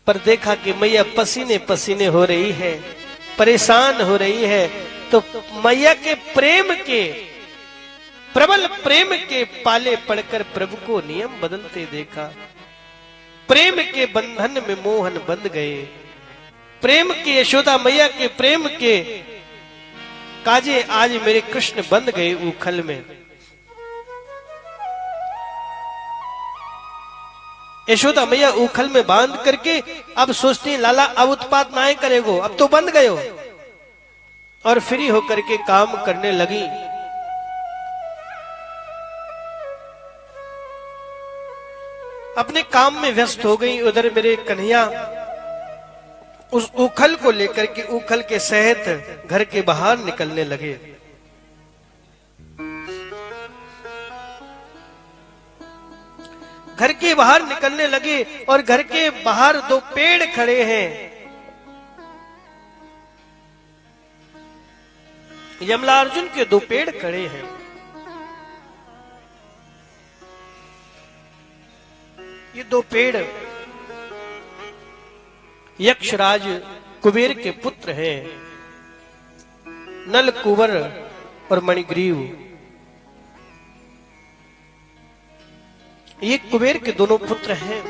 पर देखा कि मैया पसीने पसीने हो रही है, परेशान हो रही है, तो मैया के प्रेम के, प्रबल प्रेम के पाले पड़कर प्रभु को नियम बदलते देखा। प्रेम के बंधन में मोहन बंध गए, प्रेम के, यशोदा मैया के प्रेम के काजे आज मेरे कृष्ण बंध गए उखल में। यशोदा मैया उखल में बांध करके अब सोचती लाला अब उत्पात ना करेगो, अब तो बंध गयो, और फ्री होकर के काम करने लगी। अपने काम में व्यस्त हो गई। उधर मेरे कन्हैया उस उखल को लेकर के उखल के सहित घर के बाहर निकलने लगे। घर के बाहर निकलने लगे और घर के बाहर दो पेड़ खड़े हैं। यमलार्जुन के दो पेड़ खड़े हैं। ये दो पेड़ यक्षराज कुबेर के पुत्र हैं, नल कुंवर और मणिग्रीव। ये कुबेर के दोनों पुत्र हैं।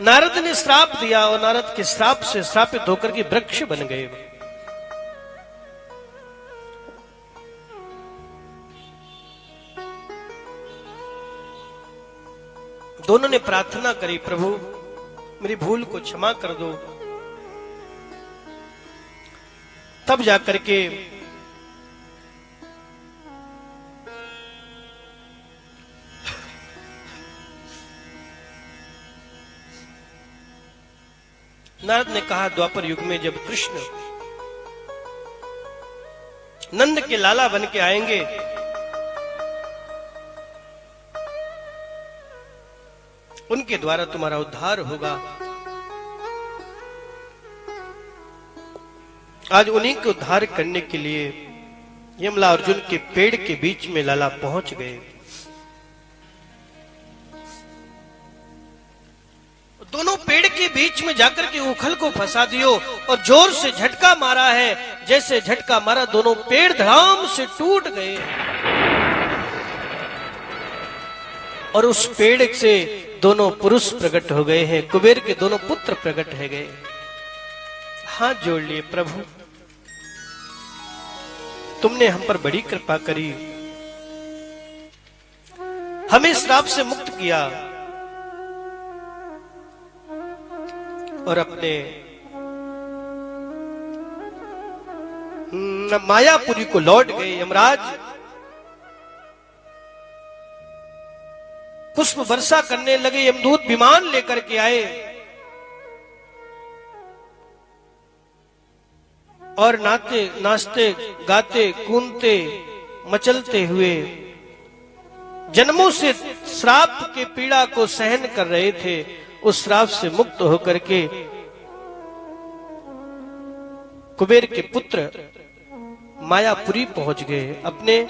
नारद ने श्राप दिया और नारद के श्राप से श्रापित होकर के वृक्ष बन गए। दोनों ने प्रार्थना करी, प्रभु मेरी भूल को क्षमा कर दो। तब जाकर के नारद ने कहा, द्वापर युग में जब कृष्ण नंद के लाला बन के आएंगे उनके द्वारा तुम्हारा उद्धार होगा। आज उन्हीं को उद्धार करने के लिए यमला अर्जुन के पेड़ के बीच में लाला पहुंच गए। दोनों पेड़ के बीच में जाकर के उखल को फंसा दियो और जोर से झटका मारा है। जैसे झटका मारा दोनों पेड़ धड़ाम से टूट गए और उस पेड़ से दोनों पुरुष प्रकट हो गए हैं, कुबेर के दोनों पुत्र प्रकट है गए। हाथ जोड़ लिए, प्रभु तुमने हम पर बड़ी कृपा करी, हमें श्राप से मुक्त किया और अपने मायापुरी को लौट गए। यमराज पुष्प वर्षा करने लगे, यमदूत विमान लेकर के आए और नाचते गाते कूदते मचलते हुए जन्मों से श्राप के पीड़ा को सहन कर रहे थे, उस श्राप से मुक्त होकर के कुबेर के पुत्र मायापुरी पहुंच गए। अपने